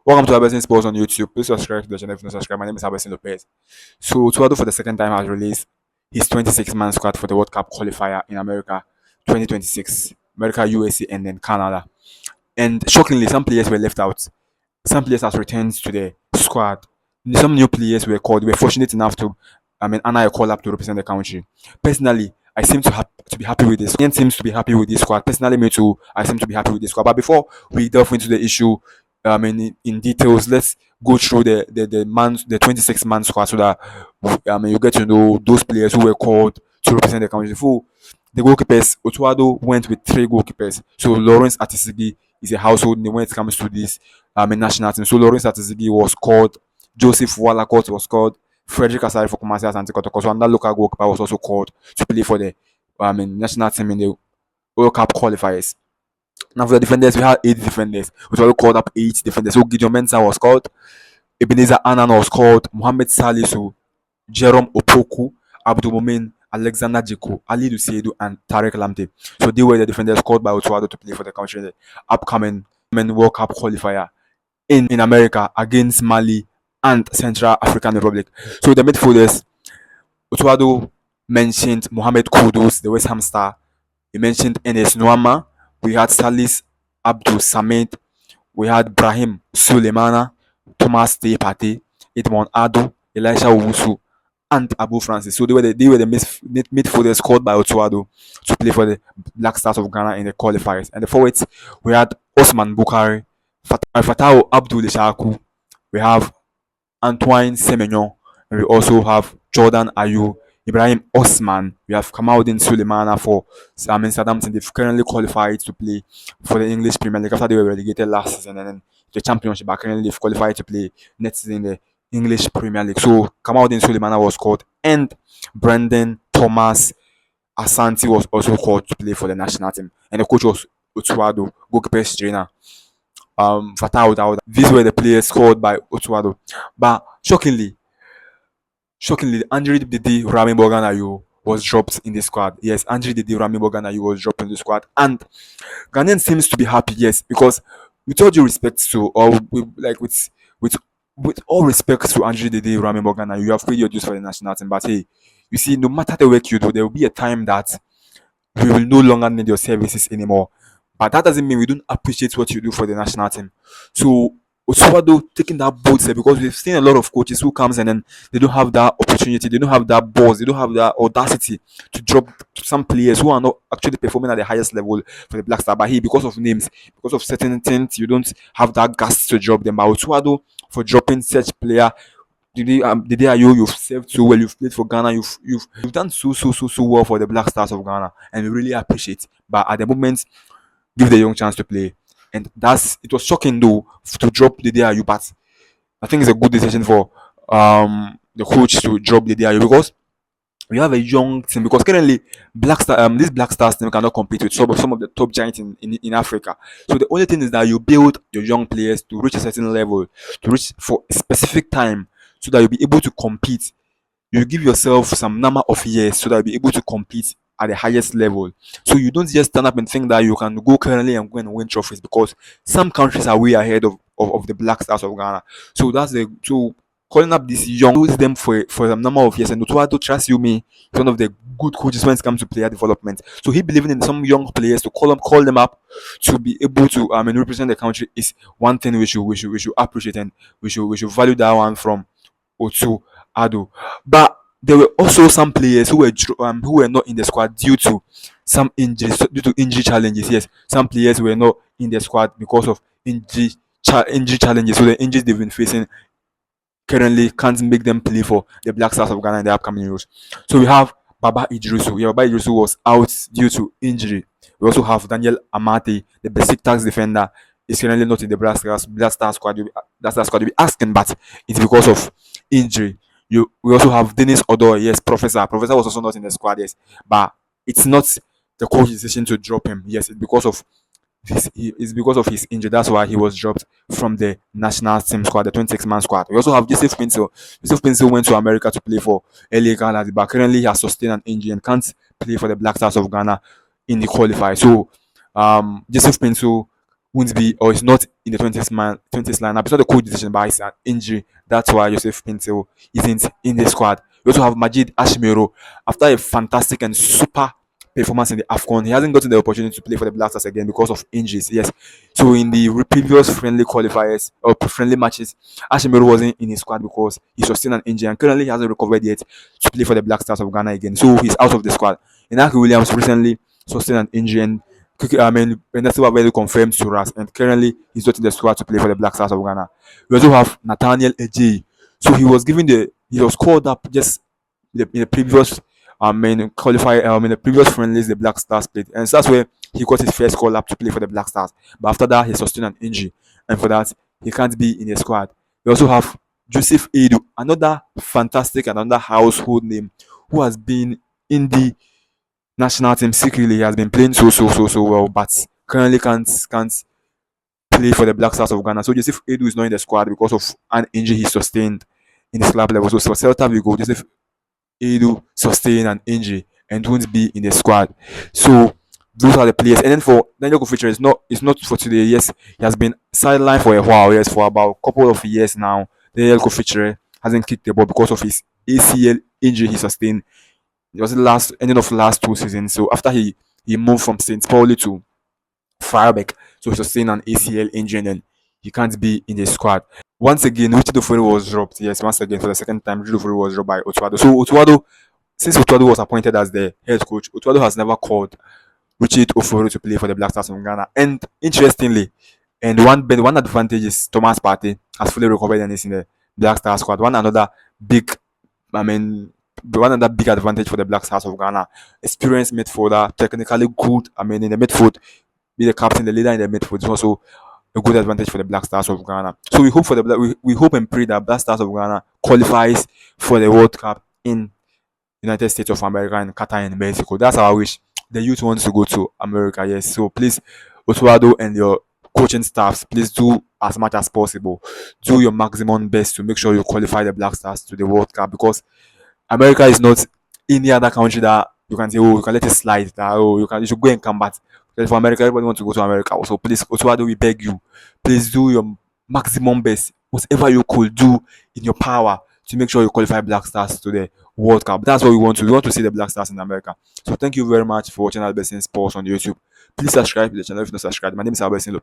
Welcome to Abesin Sports on YouTube. Please subscribe to the channel if you're not subscribed. My name is Abesin Lopez. So, Tuado for the second time has released his 26-man squad for the World Cup qualifier in America 2026, America, USA, and then Canada. And shockingly, some players were left out. Some players have returned to the squad. Some new players were called. We were fortunate enough to, Anna call up to represent the country. Personally, I seem to be happy with this. Ian seems to be happy with this squad. Personally, me too. I seem to be happy with this squad. But before we delve into the issue, in details, let's go through the 26-man squad so that you get to know those players who were called to represent the country. For the goalkeepers, Otuado went with three goalkeepers. So Lawrence Atisigi is a household name when it comes to this national team. So Lawrence Atisigi was called, Joseph Wallacott was called, Frederick Asari for Kumasi Asante Kotoko. So another local goalkeeper was also called to play for the national team in the World Cup qualifiers. Now for the defenders, we had 8 defenders. We also called up 8 defenders. So Gideon Mensah was called, Ebenezer Annan was called, Mohamed Salisu, Jerome Opoku, Abdul Mumin, Alexander Jeko, Ali Dusiedu, and Tarek Lamte. So they were the defenders called by Otuado to play for the country in the upcoming World Cup qualifier in America against Mali and Central African Republic. So the midfielders, Otuado mentioned Mohamed Kudus, the West Ham star. He mentioned Enes Nwama. We had Salis Abdul Samid. We had Brahim Suleimana, Thomas Partey, Edmond Ado, Elisha Owusu, and Abu Francis. So they were the midfielders called by Otuado to play for the Black Stars of Ghana in the qualifiers. And the forwards, we had Osman Bukari, Fatao Abdul Ishaku, we have Antoine Semenyo, and we also have Jordan Ayew, Ibrahim Osman, we have Kamaldeen Suleimana for Southampton. They've currently qualified to play for the English Premier League after they were relegated last season, and then the Championship, but currently they've qualified to play next season in the English Premier League. So Kamaldeen Suleimana was called, and Brendan Thomas Asante was also called to play for the national team, and the coach was Otuado, goalkeepers trainer. Fatah Dawda. These were the players called by Otuado. But shockingly, Andre Didi Rami Boganayu was dropped in the squad. Yes, Andre Didi Rami Boganayu was dropped in the squad. And Ghanaian seems to be happy, yes, because with all due respect to, or with all respect to Andre Didi Rami Boganayu, you have paid your dues for the national team. But hey, you see, no matter the work you do, there will be a time that we will no longer need your services anymore. But that doesn't mean we don't appreciate what you do for the national team. So Osuwado taking that bold step, because we've seen a lot of coaches who comes and then they don't have that opportunity, they don't have that balls, they don't have that audacity to drop some players who are not actually performing at the highest level for the Black Star. But he, because of names, because of certain things, you don't have that guts to drop them. But Osuwado, for dropping such player, the day you've served so well, you've played for Ghana, you've done so well for the Black Stars of Ghana, and we really appreciate. But at the moment, give the young chance to play. And it was shocking though to drop the DRU, but I think it's a good decision for the coach to drop the DRU, because we have a young team. Because currently this Black Stars team cannot compete with some of the top giants in Africa. So the only thing is that you build your young players to reach a certain level, to reach for a specific time, so that you'll be able to compete. You give yourself some number of years so that you'll be able to compete at the highest level. So you don't just stand up and think that you can go currently and go and win trophies, because some countries are way ahead of the Black Stars of Ghana. So so calling up these young use them for a number of years. And Otuado, trust you me, is one of the good coaches when it comes to player development. So he believing in some young players to call them up to be able to represent the country is one thing we should appreciate, and we should value that one from Otuado. But there were also some players who were not in the squad due to some injuries, due to injury challenges. Yes, some players were not in the squad because of injury challenges. So the injuries they've been facing currently can't make them play for the Black Stars of Ghana in the upcoming Euros. So we have Baba Idrisu. Yeah, Baba Idrisu was out due to injury. We also have Daniel Amate, the basic tax defender, is currently not in the Black Stars squad. You'll be asking, but it's because of injury. We also have Dennis Odor, yes, Professor. Professor was also not in the squad, yes, but it's not the coach's decision to drop him. Yes, it's because of his injury. That's why he was dropped from the national team squad, the 26-man squad. We also have Joseph Pinsel. Joseph Pinsel went to America to play for LA Ghana, but currently he has sustained an injury and can't play for the Black Stars of Ghana in the qualifier. So Joseph Pinsel won't be or is not in the 20th lineup. It's not a cool decision, but it's an injury. That's why Joseph Pinto isn't in the squad. We also have Majid Ashmiro. After a fantastic and super performance in the AFCON, he hasn't gotten the opportunity to play for the Black Stars again because of injuries. Yes. So in the previous friendly qualifiers or friendly matches, Ashmiro wasn't in his squad because he sustained an injury and currently he hasn't recovered yet to play for the Black Stars of Ghana again. So he's out of the squad. Inaki Williams recently sustained an injury and Ernesto Valverde confirmed to us, and currently he's not in the squad to play for the Black Stars of Ghana. We also have Nathaniel Ejei. So he was called up just in the previous qualifier in the previous friendlies the Black Stars played, and so that's where he got his first call up to play for the Black Stars. But after that, he sustained an injury, and for that, he can't be in the squad. We also have Joseph Edu, another fantastic and another household name who has been in the national team secretly. He has been playing so well, but currently can't play for the Black Stars of Ghana. So Joseph Edu is not in the squad because of an injury he sustained in his club level. So for Celta Vigo, Joseph Edu sustained an injury and won't be in the squad. So those are the players. And then for Daniel Koficher, it's not for today. Yes, he has been sidelined for a while. Yes, for about a couple of years now. Daniel Koficher hasn't kicked the ball because of his ACL injury he sustained. It was the last ending of last 2 seasons. So after he moved from St. Pauli to Fireback, so he sustained an ACL injury and then he can't be in the squad. Once again, Richard Ofori was dropped. Yes, once again for the second time, Richard Ofori was dropped by Otuado. So Otuado, since Otuado was appointed as the head coach, Otuado has never called Richard Ofori to play for the Black Stars from Ghana. And interestingly, and one advantage is Thomas Partey has fully recovered and is in the Black Stars squad. Big, I mean, one another big advantage for the Black Stars of Ghana. Experienced midfielder, technically good. I mean, in the midfield, be the captain, the leader in the midfield. It's also a good advantage for the Black Stars of Ghana. So we hope we hope and pray that Black Stars of Ghana qualifies for the World Cup in United States of America and Qatar and Mexico. That's our wish. The youth wants to go to America, yes. So please, Otuado and your coaching staffs, please do as much as possible. Do your maximum best to make sure you qualify the Black Stars to the World Cup because America is not any other country that you can say, oh, you can let it slide. That you should go and come back. Because for America, everybody wants to go to America. So please, Otuado, we beg you, please do your maximum best, whatever you could do in your power to make sure you qualify Black Stars to the World Cup. That's what we want to. We want to see the Black Stars in America. So thank you very much for watching Albertine Sports on YouTube. Please subscribe to the channel if you're not subscribed. My name is Albertine.